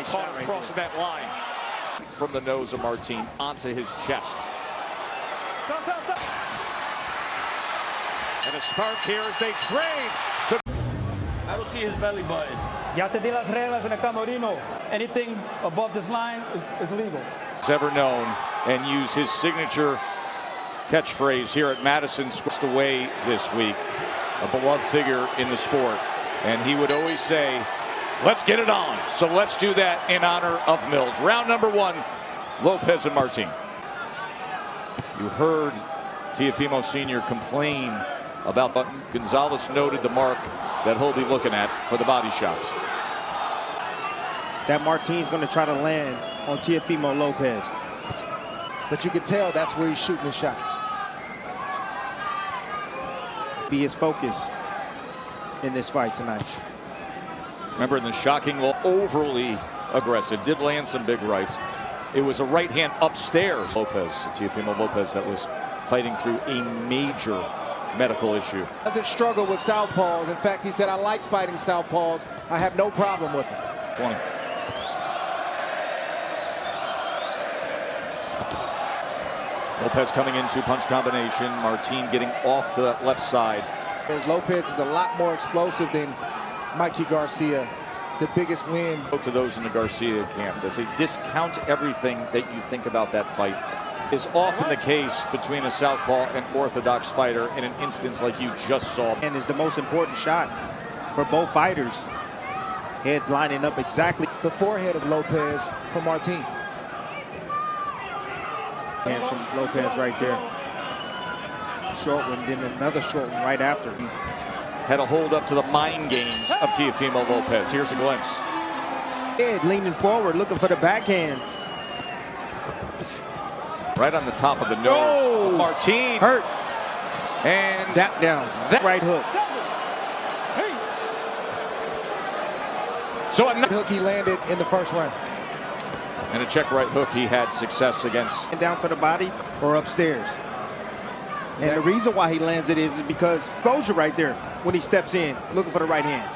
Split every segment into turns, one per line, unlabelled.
Nice shot right
crossing that line from the nose of Martin onto his chest. And a spark here as they train.
I don't see his belly button.
Ya te di las reglas en el camerino. Anything above this line is legal.
Ever known and use his signature catchphrase here at Madison Square Away this week, a beloved figure in the sport, and he would always say, let's get it on. So let's do that in honor of Mills. Round number one, Lopez and Martin. You heard Teofimo Sr. complain about Gonzalez noted the mark that he'll be looking at for the body shots.
That Martin's going to try to land on Teofimo Lopez.
But you can tell that's where he's shooting his shots.
Be his focus in this fight tonight.
Remember, in the shocking, overly aggressive, did land some big rights. It was a right hand upstairs. Lopez, Teofimo Lopez, that was fighting through a major medical issue.
Doesn't struggle with southpaws. In fact, he said, I like fighting southpaws. I have no problem with it.
20. Lopez coming into punch combination. Martin getting off to that left side.
Lopez is a lot more explosive than Mikey Garcia, the biggest win.
To those in the Garcia camp, as they discount everything that you think about that fight, is often the case between a southpaw and orthodox fighter in an instance like you just saw.
And is the most important shot for both fighters. Heads lining up exactly.
The forehead of Lopez from Martin.
And from Lopez right there. Short one, then another short one right after.
Had a hold up to the mind games of Teofimo Lopez. Here's a glimpse.
Head leaning forward, looking for the backhand.
Right on the top of the nose.
Oh,
Martin.
Hurt.
And
That down.
That
right hook.
So a
hook he landed in the first round.
and a check right hook he had success against.
Down to the body or upstairs. And the reason why he lands it is because exposure right there when he steps in, looking for the right hand.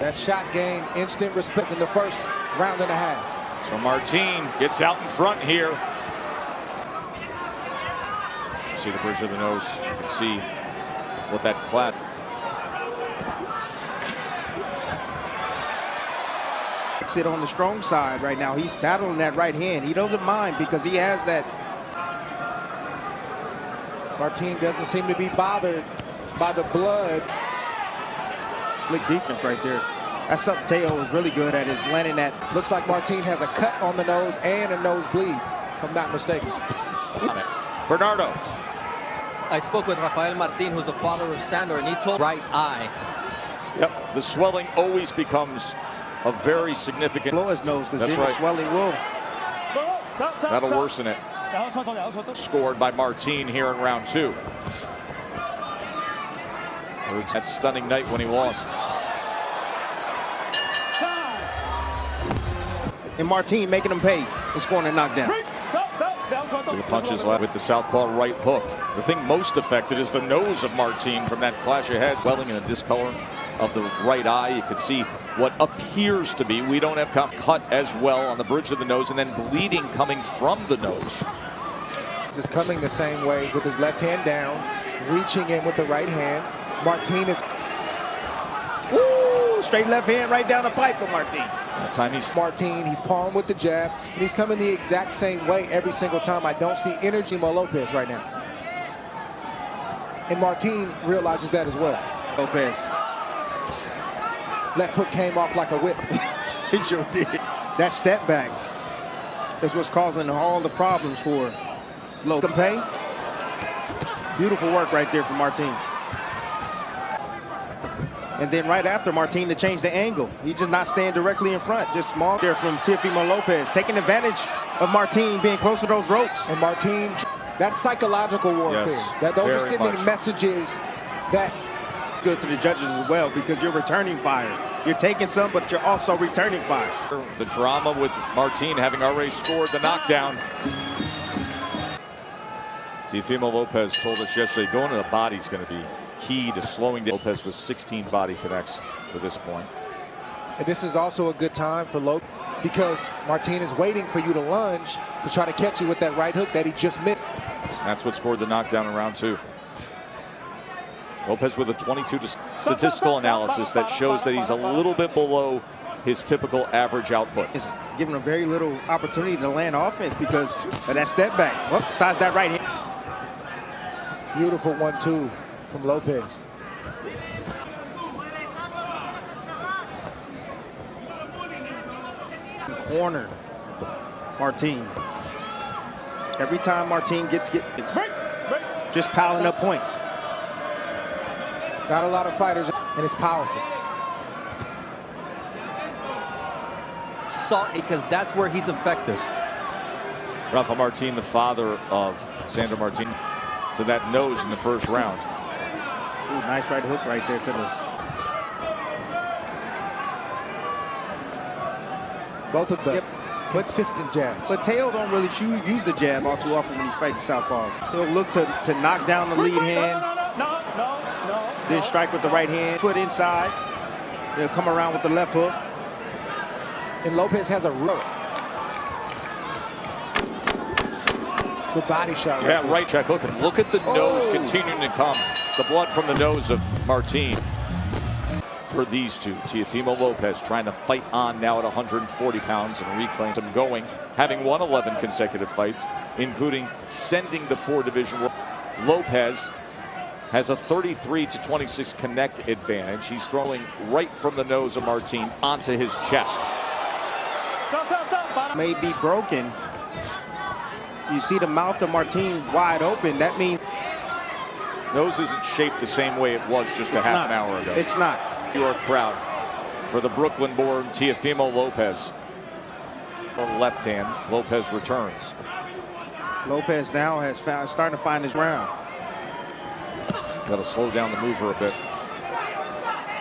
That shot gained instant respect in the first round and a half.
So Martin gets out in front here. See the bridge of the nose. You can see what that clap.
Sit on the strong side right now. He's battling that right hand. He doesn't mind because he has that.
Martin doesn't seem to be bothered by the blood.
Slick defense right there. That's something Teo is really good at, is landing that.
Looks like Martin has a cut on the nose and a nosebleed, if I'm not mistaken.
Bernardo.
I spoke with Rafael Martin, who's the father of Sandor, and he told right eye.
Yep, the swelling always becomes a very significant.
Blow his nose, because then
right.
the swelling will.
That'll worsen it. Scored by Martin here in round two. That stunning night when he lost.
And Martin making him pay. It's going to knock down.
So the punches left with the southpaw right hook. The thing most affected is the nose of Martin from that clash of heads. Swelling and a discolor of the right eye. You can see what appears to be, we don't have cut as well on the bridge of the nose, and then bleeding coming from the nose.
Is coming the same way with his left hand down, reaching in with the right hand. Martin is.
Woo! Straight left hand right down the pipe for Martin.
That time he's
Martin, he's palmed with the jab, and he's coming the exact same way every single time. I don't see energy in Lopez right now. And Martin realizes that as well.
Lopez.
Left hook came off like a whip.
He sure did. That step back is what's causing all the problems for Lopez. Beautiful work right there for Martin. And then right after Martin to change the angle. He just not staying directly in front, just small there from Teofimo Lopez, taking advantage of Martin being close to those ropes.
And Martin, that's psychological warfare.
Yes,
Those are sending messages that
good to the judges as well, because you're returning fire. You're taking some, but you're also returning fire.
The drama with Martin having already scored the knockdown. Teofimo Lopez told us yesterday going to the body is going to be key to slowing down. Lopez with 16 body connects to this point.
And this is also a good time for Lopez because Martin is waiting for you to lunge to try to catch you with that right hook that he just missed.
That's what scored the knockdown in round 2. Lopez with a 22 statistical analysis that shows that he's a little bit below his typical average output.
It's giving him very little opportunity to land offense because of that step back. Well, besides that right hand.
Beautiful 1-2 from Lopez.
Corner Martin. Every time Martin gets just piling up points.
Got a lot of fighters, and it's powerful.
Salty, because that's where he's effective.
Rafa Martin, the father of Sandor Martin, to that nose in the first round.
Ooh, nice right hook right there to the...
Both of them. Yep. Consistent jabs.
But Teo don't really use the jab all too often when he's fighting southpaws. He'll look to knock down the lead hand. Then strike with the right hand. Foot inside. He'll come around with the left hook.
And Lopez has a good body shot.
Yeah, right check hook. And look at the nose continuing to come. The blood from the nose of Martin. For these two, Teofimo Lopez trying to fight on now at 140 pounds and reclaim some going, having won 11 consecutive fights, including sending the 4 division. Lopez has a 33-26 connect advantage. He's throwing right from the nose of Martin onto his chest.
May be broken. You see the mouth of Martin wide open. That means
nose isn't shaped the same way it was just a half an hour ago.
It's not.
New York crowd for the Brooklyn-born Teofimo Lopez. On the left hand, Lopez returns.
Lopez now has starting to find his round.
Got to slow down the mover a bit.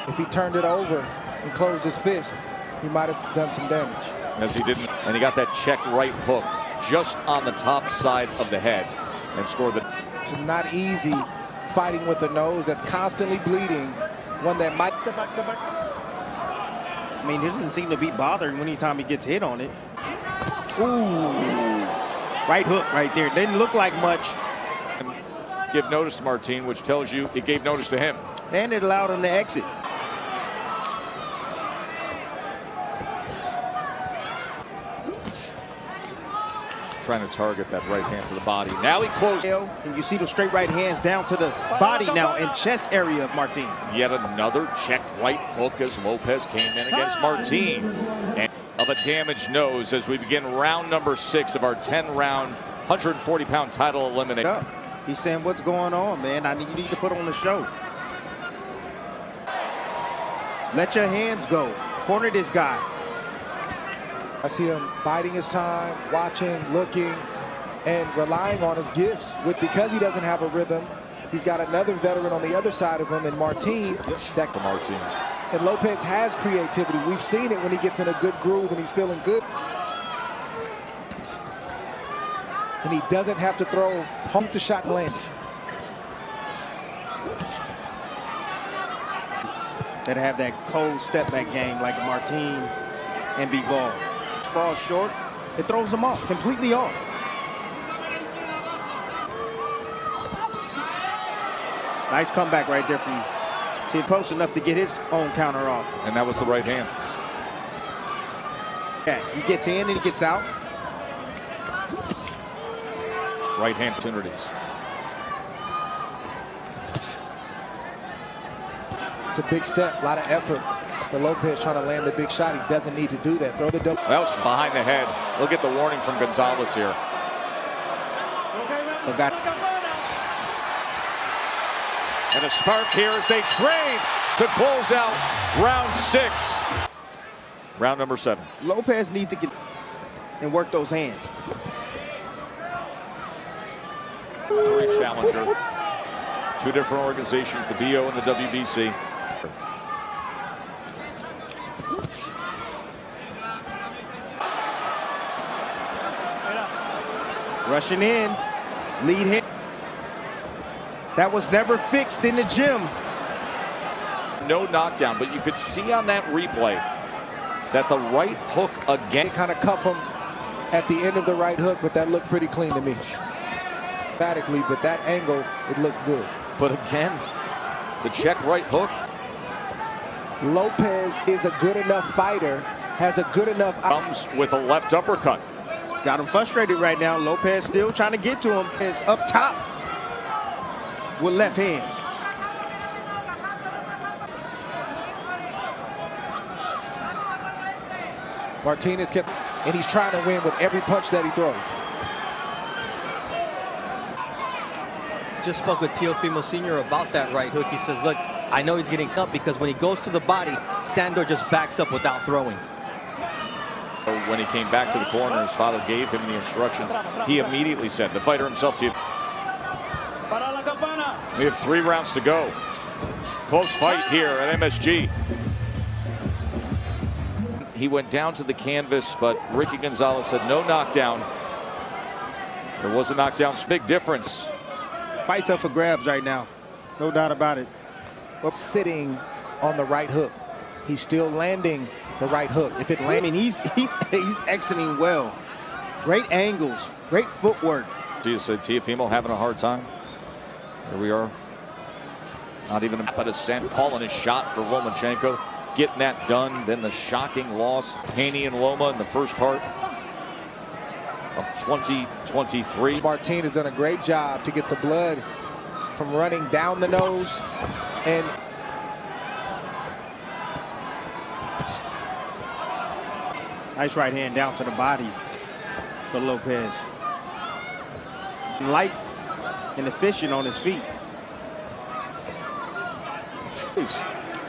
If he turned it over and closed his fist, he might have done some damage.
As he didn't, and he got that check right hook just on the top side of the head and scored the...
It's not easy fighting with a nose that's constantly bleeding. One that might...
Step back, step back.
I mean, he doesn't seem to be bothered anytime he gets hit on it. Ooh. Right hook right there. Didn't look like much.
Give notice to Martin, which tells you it gave notice to him.
And it allowed him to exit.
Trying to target that right hand to the body. Now he closed.
And you see the straight right hands down to the body now and chest area of Martin.
Yet another checked right hook as Lopez came in against Martin. And of a damaged nose as we begin round number 6 of our 10-round, 140-pound title elimination.
He's saying, what's going on, man? You need to put on the show. Let your hands go. Corner this guy.
I see him biding his time, watching, looking, and relying on his gifts. Because he doesn't have a rhythm, he's got another veteran on the other side of him, and Martin. And Lopez has creativity. We've seen it when he gets in a good groove and he's feeling good. And he doesn't have to throw pump the shot and land.
That have that cold step back game like Martin and Bivol. Falls short, it throws him off, completely off. Nice comeback right there from Teofimo, close enough to get his own counter off.
And that was the right hand.
Yeah, he gets in and he gets out.
Right hand opportunities.
It's a big step, a lot of effort for Lopez trying to land the big shot. He doesn't need to do that. Throw the double.
That was behind the head. Look at the warning from Gonzalez here. And a spark here as they train to close out round 6. Round number 7.
Lopez needs to get and work those hands.
Three challenger. 2 different organizations, the BO and the WBC.
Rushing in, lead hit. That was never fixed in the gym.
No knockdown, but you could see on that replay that the right hook again.
They kind of cuff him at the end of the right hook, but that looked pretty clean to me. Emphatically, but that angle, it looked good.
But again, the check right hook.
Lopez is a good enough fighter, has a good enough...
Comes with a left uppercut.
Got him frustrated right now. Lopez still trying to get to him. Is up top with left hands.
Martinez kept, and he's trying to win with every punch that he throws.
Just spoke with Teofimo Sr. about that right hook. He says, look, I know he's getting cut because when he goes to the body, Sandor just backs up without throwing.
When he came back to the corner, his father gave him the instructions. He immediately said, the fighter himself, to you, we have 3 rounds to go. Close fight here at MSG. He went down to the canvas, but Ricky Gonzalez said no knockdown. There was a knockdown. Big difference.
Fights up for grabs right now. No doubt about it.
Sitting on the right hook. He's still landing the right hook. If it lands,
I mean, he's exiting well. Great angles, great footwork.
You said Teofimo having a hard time. Here we are. Not even but a San Paulin is shot for Lomachenko. Getting that done. Then the shocking loss. Haney and Loma in the first part of 2023.
Martin has done a great job to get the blood from running down the nose and
nice right hand down to the body for Lopez. Light and efficient on his feet.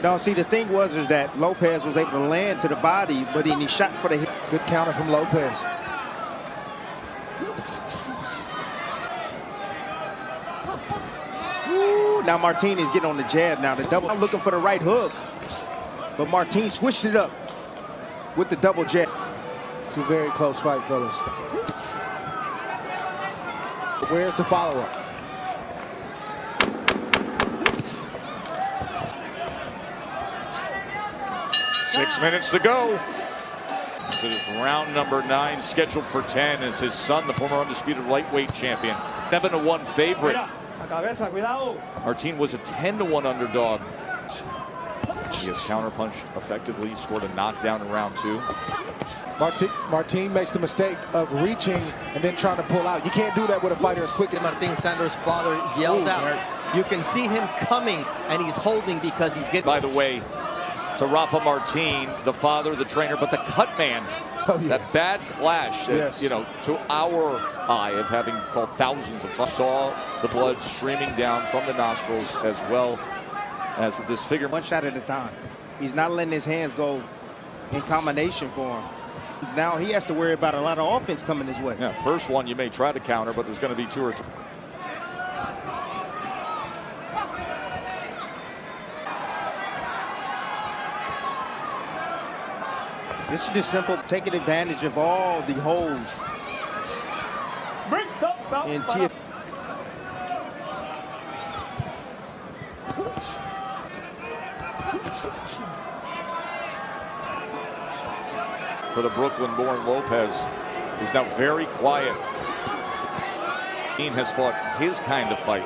No, see, the thing is that Lopez was able to land to the body, but then he shot for the hip.
Good counter from Lopez.
Ooh, now Martin is getting on the jab now. The double, I'm looking for the right hook, but Martin switched it up with the double jab.
It's a very close fight, fellas. Where's the follow-up?
Six minutes to go. This is round number 9, scheduled for 10, as his son, the former undisputed lightweight champion, 7-1 favorite. Martin was a 10-1 underdog. He has counterpunched effectively, scored a knockdown in round 2.
Martin makes the mistake of reaching and then trying to pull out. You can't do that with a fighter as quick as
Martin Sandor's father yelled out. You can see him coming, and he's holding because he's getting...
By the way, to Rafa Martin, the father, the trainer, but the cut man.
Oh, yeah.
That bad clash,
yes.
You know, to our eye of having called thousands of fights, saw the blood streaming down from the nostrils as well as the disfigurement.
One shot at a time. He's not letting his hands go in combination for him. Now he has to worry about a lot of offense coming his way.
Yeah, first one you may try to counter, but there's going to be 2 or 3.
This is just simple, taking advantage of all the holes in TF.
For the Brooklyn-born Lopez is now very quiet. He has fought his kind of fight.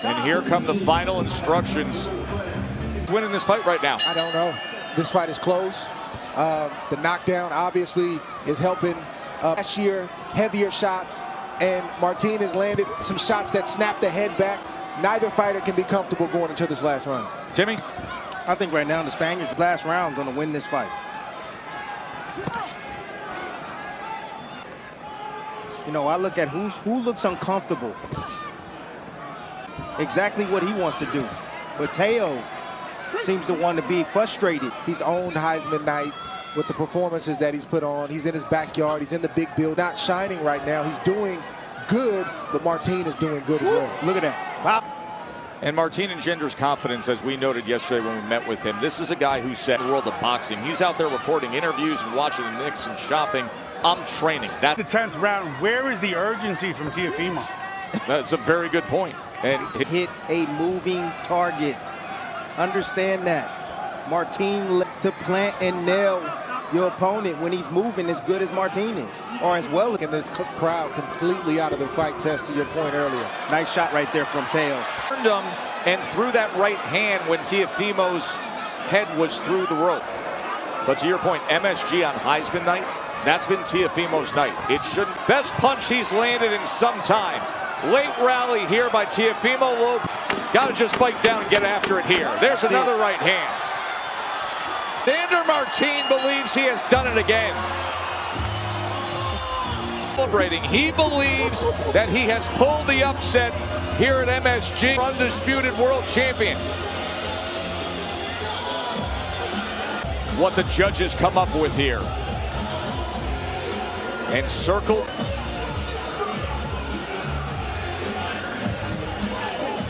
And here come the final instructions. Who's winning this fight right now?
I don't know. This fight is close. The knockdown obviously is helping. Last year, heavier shots, and Martin has landed some shots that snap the head back. Neither fighter can be comfortable going into this last round.
Timmy?
I think right now the Spaniards' last round going to win this fight. You know, I look at who looks uncomfortable. Exactly what he wants to do. But Teo seems to want to be frustrated.
He's owned Heisman night with the performances that he's put on. He's in his backyard. He's in the big build. Not shining right now. He's doing good, but Martin is doing good as well.
Look at that. Wow.
And Martin engenders confidence, as we noted yesterday when we met with him. This is a guy who said the world of boxing. He's out there recording interviews and watching the Knicks and shopping. I'm training. That's
the 10th round. Where is the urgency from Teofimo?
That's a very good point. And
Hit a moving target. Understand that. Martin to plant and nail your opponent when he's moving as good as Martin is, or as well.
And this crowd completely out of the fight test, to your point earlier.
Nice shot right there from Teo.
turned him and threw that right hand when Teofimo's head was through the rope. But to your point, MSG on Heisman night, that's been Teofimo's night. It shouldn't. Best punch he's landed in some time. Late rally here by Teofimo Lopez. Got to just bite down and get after it here. There's another right hand. Vander Martin believes he has done it again. Celebrating, he believes that he has pulled the upset here at MSG. Undisputed world champion. What the judges come up with here. And circle.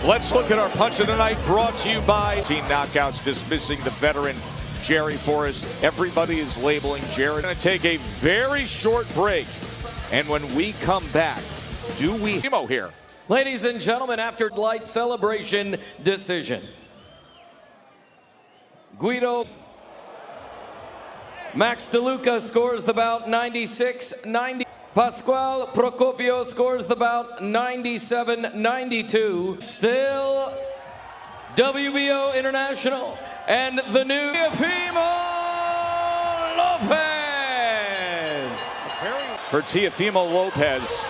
Let's look at our punch of the night, brought to you by Team Knockouts, dismissing the veteran Jerry Forrest. Everybody is labeling Jerry. We're going to take a very short break. And when we come back, do we here?
Ladies and gentlemen, after light celebration decision, Guido Max DeLuca scores the bout 96-90. Pascual Procopio scores the bout 97-92. Still WBO International and the new Teofimo Lopez.
For Teofimo Lopez,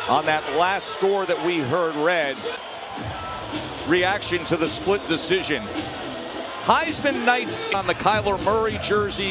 on that last score that we heard read, reaction to the split decision. Heisman nights on the Kyler Murray jersey.